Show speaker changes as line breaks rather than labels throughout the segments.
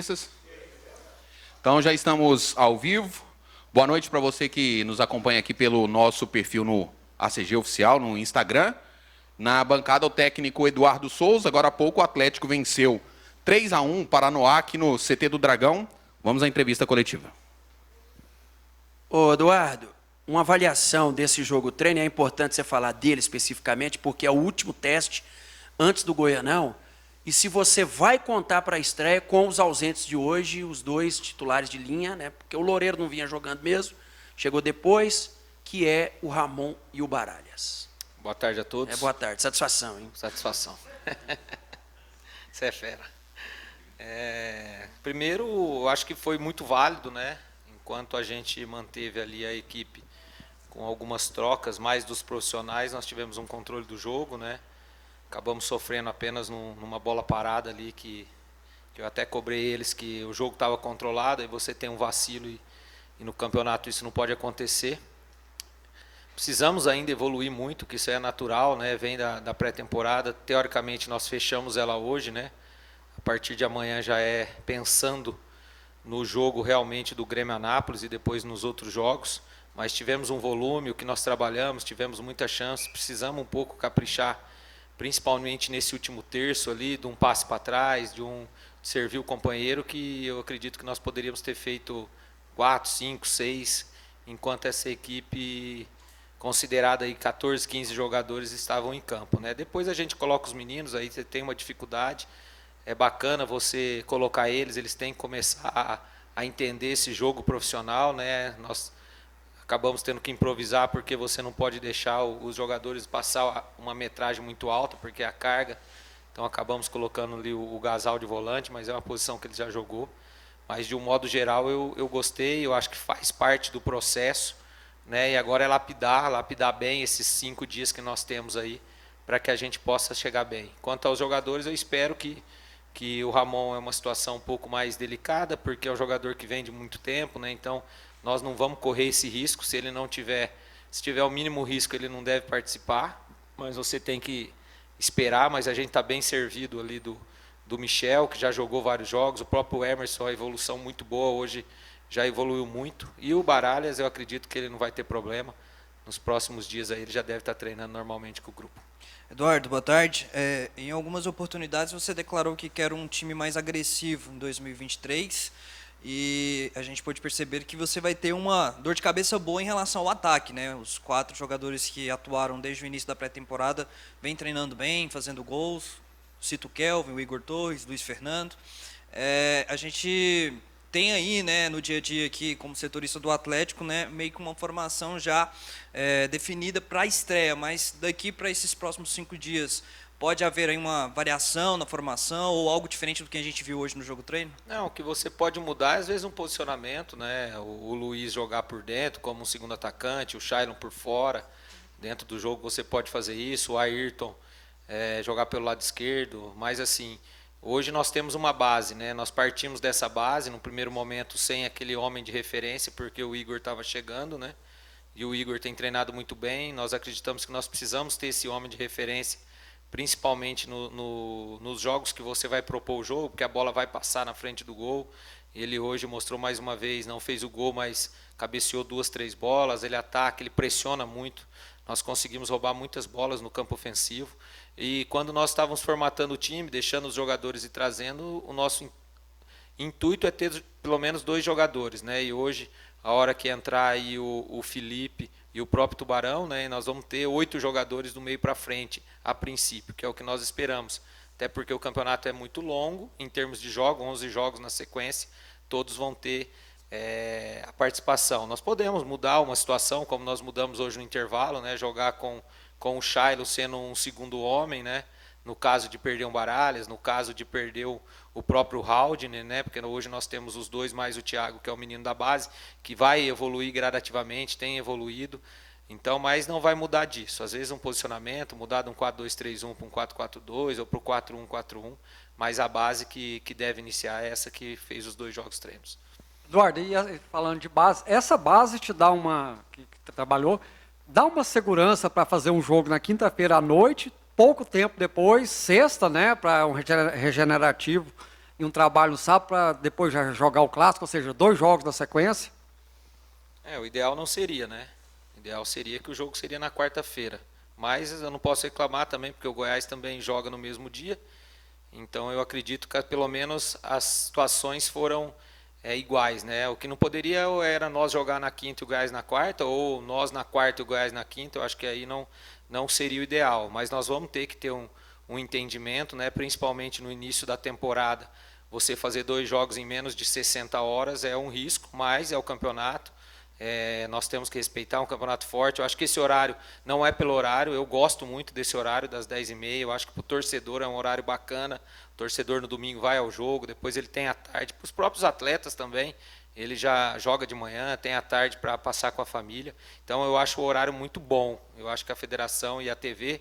sedentistas? Então já estamos ao vivo. Boa noite para você que nos acompanha aqui pelo nosso perfil no ACG Oficial, no Instagram. Na bancada, o técnico Eduardo Souza. Agora há pouco o Atlético venceu 3-1 Paranoá aqui no CT do Dragão. Vamos à entrevista coletiva.
Ô, Eduardo, uma avaliação desse jogo treino, é importante você falar dele especificamente, porque é o último teste antes do Goianão. E se você vai contar para a estreia com os ausentes de hoje, os dois titulares de linha, né? Porque o Loureiro não vinha jogando mesmo, chegou depois, que é o Ramon e o Baralhas.
Boa tarde a todos.
Boa tarde, satisfação, hein?
Satisfação. Você é fera. Primeiro, eu acho que foi muito válido, né? Enquanto a gente manteve ali a equipe com algumas trocas, mais dos profissionais, nós tivemos um controle do jogo, né? Acabamos sofrendo apenas numa bola parada ali, que eu até cobrei eles que o jogo estava controlado, e você tem um vacilo e no campeonato isso não pode acontecer. Precisamos ainda evoluir muito, que isso é natural, né? Vem da pré-temporada. Teoricamente, nós fechamos ela hoje, né? A partir de amanhã já é pensando no jogo realmente do Grêmio Anápolis e depois nos outros jogos. Mas tivemos um volume, o que nós trabalhamos, tivemos muita chance. Precisamos um pouco caprichar, principalmente nesse último terço ali, de um passe para trás, de servir o companheiro, que eu acredito que nós poderíamos ter feito 4, 5, 6, enquanto essa equipe considerada aí 14, 15 jogadores estavam em campo, né? Depois a gente coloca os meninos, aí você tem uma dificuldade, é bacana você colocar eles têm que começar a entender esse jogo profissional, né? Nós acabamos tendo que improvisar porque você não pode deixar os jogadores passar uma metragem muito alta, porque é a carga, então acabamos colocando ali o Gasal de volante, mas é uma posição que ele já jogou, mas de um modo geral eu gostei, eu acho que faz parte do processo, né? E agora é lapidar bem esses 5 dias que nós temos aí, para que a gente possa chegar bem. Quanto aos jogadores, eu espero que o Ramon é uma situação um pouco mais delicada, porque é um jogador que vem de muito tempo, né? Então nós não vamos correr esse risco. Se ele não tiver, se tiver o mínimo risco, ele não deve participar, mas você tem que esperar. Mas a gente está bem servido ali do Michel, que já jogou vários jogos, o próprio Emerson, a evolução muito boa hoje, já evoluiu muito. E o Baralhas, eu acredito que ele não vai ter problema. Nos próximos dias aí ele já deve estar treinando normalmente com o grupo.
Eduardo, boa tarde. Em algumas oportunidades você declarou que quer um time mais agressivo em 2023 e a gente pôde perceber que você vai ter uma dor de cabeça boa em relação ao ataque, né? Os 4 jogadores que atuaram desde o início da pré-temporada vêm treinando bem, fazendo gols. Cito o Kelvin, o Igor Torres, Luiz Fernando. A gente tem aí, né, no dia a dia aqui, como setorista do Atlético, né, meio que uma formação já definida para a estreia, mas daqui para esses próximos 5 dias, pode haver aí uma variação na formação ou algo diferente do que a gente viu hoje no jogo treino?
Não, o que você pode mudar é, às vezes, um posicionamento, né? O Luiz jogar por dentro como um segundo atacante, o Shailon por fora. Dentro do jogo você pode fazer isso, o Ayrton jogar pelo lado esquerdo, mas assim, hoje nós temos uma base, né? Nós partimos dessa base, no primeiro momento, sem aquele homem de referência, porque o Igor estava chegando, né? E o Igor tem treinado muito bem. Nós acreditamos que nós precisamos ter esse homem de referência, principalmente nos jogos que você vai propor o jogo, porque a bola vai passar na frente do gol. Ele hoje mostrou mais uma vez, não fez o gol, mas cabeceou 2, 3 bolas, ele ataca, ele pressiona muito. Nós conseguimos roubar muitas bolas no campo ofensivo. E quando nós estávamos formatando o time, deixando os jogadores e trazendo, o nosso intuito é ter pelo menos 2 jogadores, né? E hoje, a hora que entrar aí o Felipe e o próprio Tubarão, né, nós vamos ter 8 jogadores do meio para frente, a princípio, que é o que nós esperamos. Até porque o campeonato é muito longo, em termos de jogos, 11 jogos na sequência, todos vão ter a participação. Nós podemos mudar uma situação, como nós mudamos hoje no intervalo, né, jogar com o Shailon sendo um segundo homem, né, no caso de perder um Baralhas, no caso de perder o próprio Haldner, né, porque hoje nós temos os 2 mais o Thiago, que é o menino da base, que vai evoluir gradativamente, tem evoluído. Então, mas não vai mudar disso. Às vezes um posicionamento, mudar de um 4-2-3-1 para um 4-4-2 ou para o 4-1-4-1, mas a base que deve iniciar é essa que fez os 2 jogos treinos.
Eduardo, e falando de base, essa base te dá que trabalhou, dá uma segurança para fazer um jogo na quinta-feira à noite, pouco tempo depois, sexta, né, para um regenerativo em um trabalho no sábado para depois já jogar o clássico, ou seja, 2 jogos na sequência?
O ideal não seria, né? O ideal seria que o jogo seria na quarta-feira. Mas eu não posso reclamar também, porque o Goiás também joga no mesmo dia. Então eu acredito que pelo menos as situações foram iguais, né? O que não poderia era nós jogar na quinta e o Goiás na quarta, ou nós na quarta e o Goiás na quinta. Eu acho que aí não seria o ideal. Mas nós vamos ter que ter um entendimento, né? Principalmente no início da temporada. Você fazer 2 jogos em menos de 60 horas é um risco, mas é o campeonato. Nós temos que respeitar um campeonato forte. Eu acho que esse horário não é pelo horário. Eu gosto muito desse horário das 10h30. Eu acho que para o torcedor é um horário bacana. O torcedor no domingo vai ao jogo, depois ele tem a tarde. Para os próprios atletas também, ele já joga de manhã, tem a tarde para passar com a família. Então eu acho o horário muito bom. Eu acho que a federação e a TV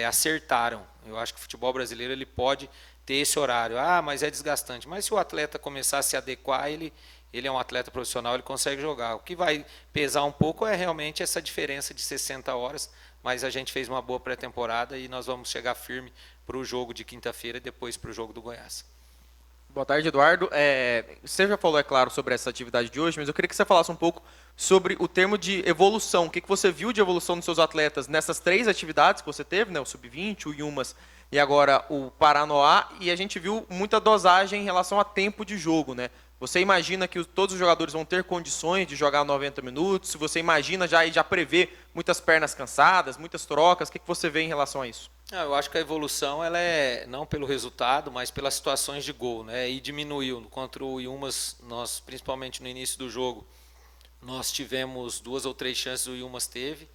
acertaram. Eu acho que o futebol brasileiro ele pode ter esse horário. Mas é desgastante. Mas se o atleta começar a se adequar, ele é um atleta profissional, ele consegue jogar. O que vai pesar um pouco é realmente essa diferença de 60 horas, mas a gente fez uma boa pré-temporada e nós vamos chegar firme para o jogo de quinta-feira e depois para o jogo do Goiás.
Boa tarde, Eduardo. Você já falou, é claro, sobre essa atividade de hoje, mas eu queria que você falasse um pouco sobre o termo de evolução. O que você viu de evolução dos seus atletas nessas 3 atividades que você teve, né? O Sub-20, o Yumas e agora o Paranoá, e a gente viu muita dosagem em relação a tempo de jogo, né? Você imagina que todos os jogadores vão ter condições de jogar 90 minutos? Se você imagina já prevê muitas pernas cansadas, muitas trocas, o que você vê em relação a isso?
Eu acho que a evolução ela é não pelo resultado, mas pelas situações de gol, né? E diminuiu. Contra o Yumas, nós, principalmente no início do jogo, nós tivemos 2 ou 3 chances, o Yumas teve.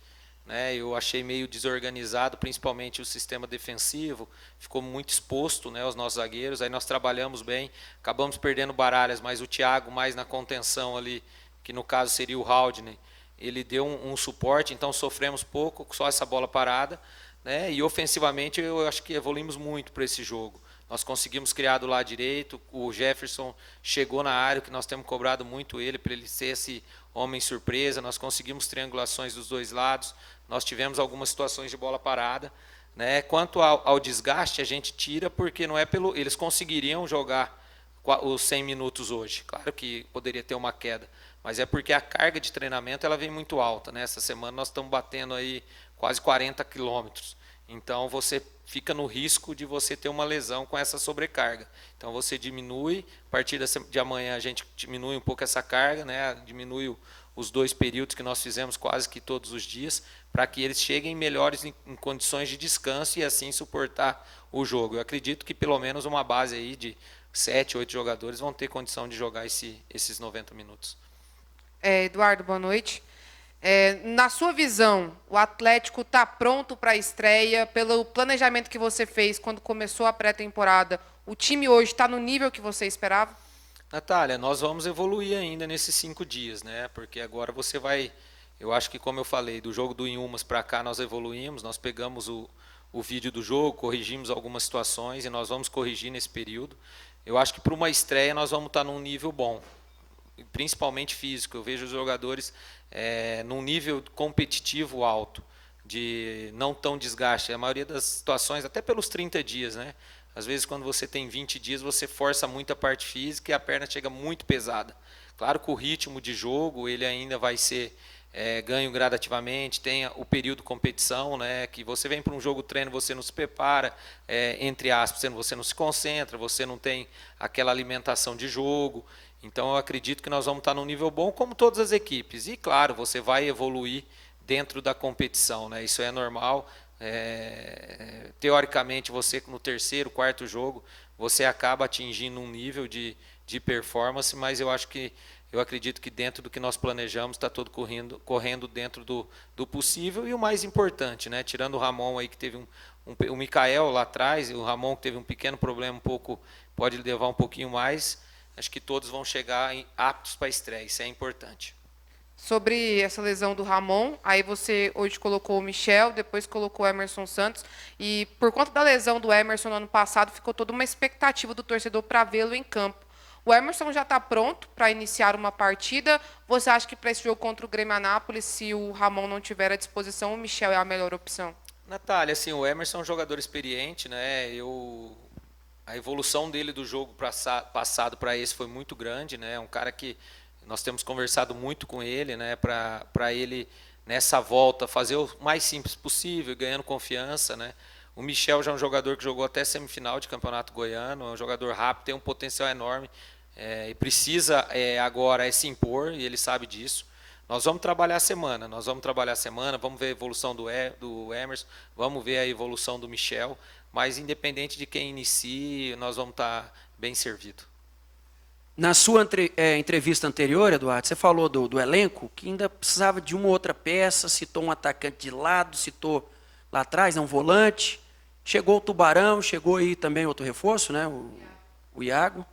Eu achei meio desorganizado, principalmente o sistema defensivo, ficou muito exposto, né, aos nossos zagueiros. Aí nós trabalhamos bem, acabamos perdendo baralhas, mas o Thiago mais na contenção ali, que no caso seria o Haldney, ele deu um suporte, então sofremos pouco, só essa bola parada, né, e ofensivamente eu acho que evoluímos muito para esse jogo. Nós conseguimos criar do lado direito, o Jefferson chegou na área, que nós temos cobrado muito ele, para ele ser esse homem surpresa. Nós conseguimos triangulações dos 2 lados, nós tivemos algumas situações de bola parada, né? Quanto ao desgaste, a gente tira, porque não é pelo... Eles conseguiriam jogar os 100 minutos hoje, claro que poderia ter uma queda, mas é porque a carga de treinamento ela vem muito alta, né? Essa semana nós estamos batendo aí quase 40 quilômetros. Então você fica no risco de você ter uma lesão com essa sobrecarga. Então você diminui, a partir de amanhã a gente diminui um pouco essa carga, né? Diminui os 2 períodos que nós fizemos quase que todos os dias, para que eles cheguem melhores em condições de descanso e assim suportar o jogo. Eu acredito que pelo menos uma base aí de 7, 8 jogadores vão ter condição de jogar esses 90 minutos.
Eduardo, boa noite. Na sua visão, o Atlético está pronto para a estreia? Pelo planejamento que você fez quando começou a pré-temporada, o time hoje está no nível que você esperava?
Natália, nós vamos evoluir ainda nesses 5 dias, né? Porque agora você vai... Eu acho que, como eu falei, do jogo do Inhumas para cá nós evoluímos, nós pegamos o vídeo do jogo, corrigimos algumas situações e nós vamos corrigir nesse período. Eu acho que para uma estreia nós vamos estar num nível bom, principalmente físico. Eu vejo os jogadores num nível competitivo alto, de não tão desgaste. A maioria das situações, até pelos 30 dias, né? Às vezes, quando você tem 20 dias, você força muito a parte física e a perna chega muito pesada. Claro que o ritmo de jogo ele ainda vai ser ganho gradativamente, tem o período competição, né, que você vem para um jogo treino, você não se prepara, entre aspas, você não se concentra, você não tem aquela alimentação de jogo. Então eu acredito que nós vamos estar num nível bom, como todas as equipes. E claro, você vai evoluir dentro da competição, né? Isso é normal. Teoricamente, você no 3º, 4º jogo, você acaba atingindo um nível de performance, mas eu acredito que dentro do que nós planejamos está tudo correndo dentro do possível. E o mais importante, né? Tirando o Ramon aí que teve o Mikael lá atrás, e o Ramon que teve um pequeno problema, pode levar um pouquinho mais. Acho que todos vão chegar aptos para a estreia, isso é importante.
Sobre essa lesão do Ramon, aí você hoje colocou o Michel, depois colocou o Emerson Santos, e por conta da lesão do Emerson no ano passado, ficou toda uma expectativa do torcedor para vê-lo em campo. O Emerson já está pronto para iniciar uma partida. Você acha que para esse jogo contra o Grêmio Anápolis, se o Ramon não tiver à disposição, o Michel é a melhor opção?
Natália, assim, o Emerson é um jogador experiente, né? A evolução dele do jogo passado para esse foi muito grande, né? É um cara que nós temos conversado muito com ele, né? Para ele, nessa volta, fazer o mais simples possível, ganhando confiança, né? O Michel já é um jogador que jogou até semifinal de campeonato goiano, é um jogador rápido, tem um potencial enorme e precisa agora se impor, e ele sabe disso. Nós vamos trabalhar a semana, vamos ver a evolução do Emerson, vamos ver a evolução do Michel, mas independente de quem inicie, nós vamos estar bem servidos.
Na sua entrevista anterior, Eduardo, você falou do elenco, que ainda precisava de uma ou outra peça, citou um atacante de lado, citou lá atrás, um volante. Chegou o Tubarão, chegou aí também outro reforço, né? O Iago.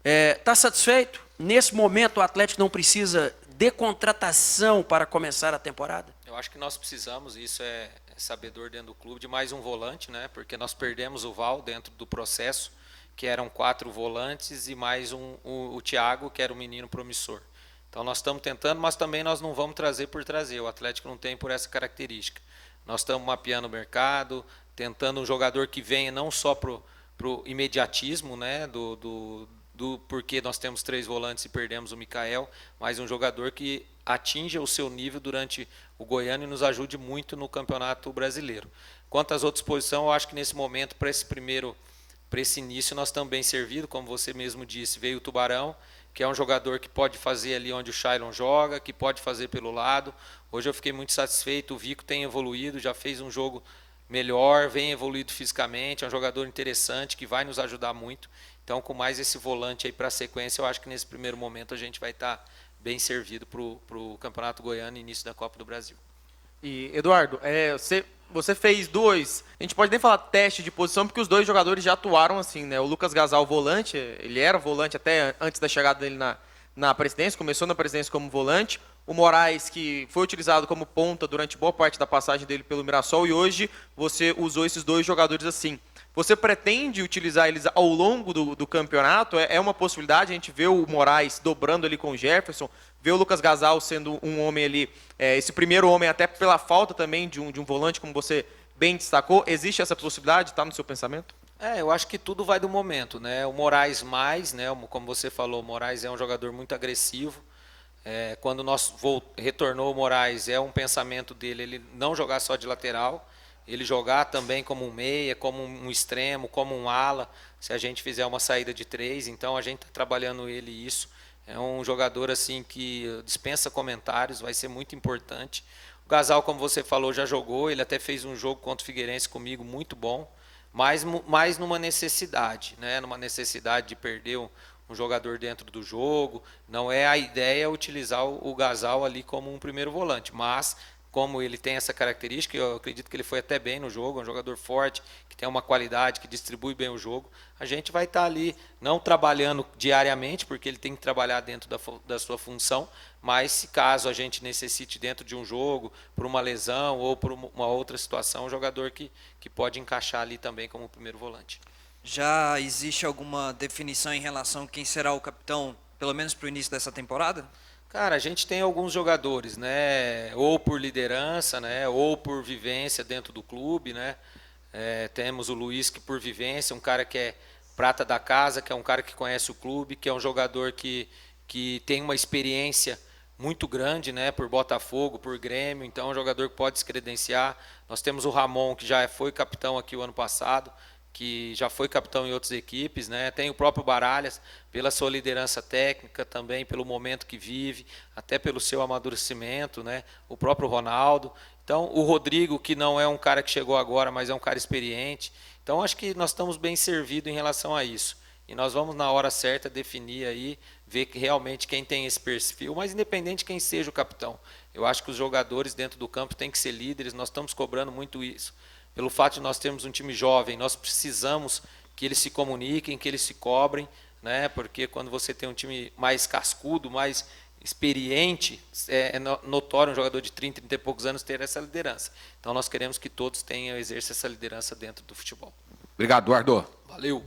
Está satisfeito? Nesse momento o Atlético não precisa de contratação para começar a temporada?
Eu acho que nós precisamos, isso é sabedor dentro do clube, de mais um volante, né? Porque nós perdemos o Val dentro do processo, que eram 4 volantes e mais o Thiago, que era um menino promissor. Então nós estamos tentando, mas também nós não vamos trazer por trazer. O Atlético não tem por essa característica. Nós estamos mapeando o mercado, tentando um jogador que venha não só para o imediatismo, né, do porquê nós temos 3 volantes e perdemos o Mikael, mas um jogador que atinja o seu nível durante o Goiano e nos ajude muito no Campeonato Brasileiro. Quanto às outras posições, eu acho que nesse momento, para esse início, nós estamos bem servidos, como você mesmo disse, veio o Tubarão, que é um jogador que pode fazer ali onde o Shailon joga, que pode fazer pelo lado. Hoje eu fiquei muito satisfeito, o Vico tem evoluído, já fez um jogo melhor, vem evoluído fisicamente, é um jogador interessante que vai nos ajudar muito. Então, com mais esse volante aí para a sequência, eu acho que nesse primeiro momento a gente vai estar bem servido para o Campeonato Goiano e início da Copa do Brasil.
E, Eduardo, você fez 2, a gente pode nem falar teste de posição, porque os 2 jogadores já atuaram assim, né? O Lucas Gasal, volante, ele era volante até antes da chegada dele na presidência, começou na presidência como volante. O Moraes, que foi utilizado como ponta durante boa parte da passagem dele pelo Mirassol, e hoje você usou esses 2 jogadores assim. Você pretende utilizar eles ao longo do campeonato? É uma possibilidade, a gente vê o Moraes dobrando ali com o Jefferson, vê o Lucas Gasal sendo um homem ali, esse primeiro homem até pela falta também de um volante, como você bem destacou. Existe essa possibilidade? Está no seu pensamento?
Eu acho que tudo vai do momento, né? O Moraes mais, né? Como você falou, o Moraes é um jogador muito agressivo. Quando retornou o Moraes, é um pensamento dele, ele não jogar só de lateral, ele jogar também como um meia, como um extremo, como um ala, se a gente fizer uma saída de 3, então a gente está trabalhando ele isso. É um jogador assim que dispensa comentários, vai ser muito importante. O Gasal, como você falou, já jogou, ele até fez um jogo contra o Figueirense comigo muito bom, mas mais numa necessidade, né? Numa necessidade de perder um jogador dentro do jogo. Não é a ideia utilizar o Gasal ali como um primeiro volante, mas como ele tem essa característica, eu acredito que ele foi até bem no jogo, é um jogador forte, que tem uma qualidade, que distribui bem o jogo. A gente vai estar ali, não trabalhando diariamente, porque ele tem que trabalhar dentro da sua função, mas se caso a gente necessite dentro de um jogo, por uma lesão ou por uma outra situação, um jogador que pode encaixar ali também como primeiro volante.
Já existe alguma definição em relação a quem será o capitão, pelo menos para o início dessa temporada?
Cara, a gente tem alguns jogadores, né? Ou por liderança, né? Ou por vivência dentro do clube, né? Temos o Luiz, que por vivência, um cara que é prata da casa, que é um cara que conhece o clube, que é um jogador que tem uma experiência muito grande, né? Por Botafogo, por Grêmio, então é um jogador que pode se credenciar. Nós temos o Ramon, que já foi capitão aqui o ano passado, que já foi capitão em outras equipes, né? Tem o próprio Baralhas, pela sua liderança técnica também, pelo momento que vive, até pelo seu amadurecimento, né? O próprio Ronaldo. Então, o Rodrigo, que não é um cara que chegou agora, mas é um cara experiente. Então, acho que nós estamos bem servidos em relação a isso. E nós vamos, na hora certa, definir aí, ver que realmente quem tem esse perfil, mas independente de quem seja o capitão. Eu acho que os jogadores dentro do campo têm que ser líderes, nós estamos cobrando muito isso. Pelo fato de nós termos um time jovem, nós precisamos que eles se comuniquem, que eles se cobrem, né? Porque quando você tem um time mais cascudo, mais experiente, é notório um jogador de 30 e poucos anos ter essa liderança. Então nós queremos que todos exerçam essa liderança dentro do futebol.
Obrigado, Eduardo.
Valeu!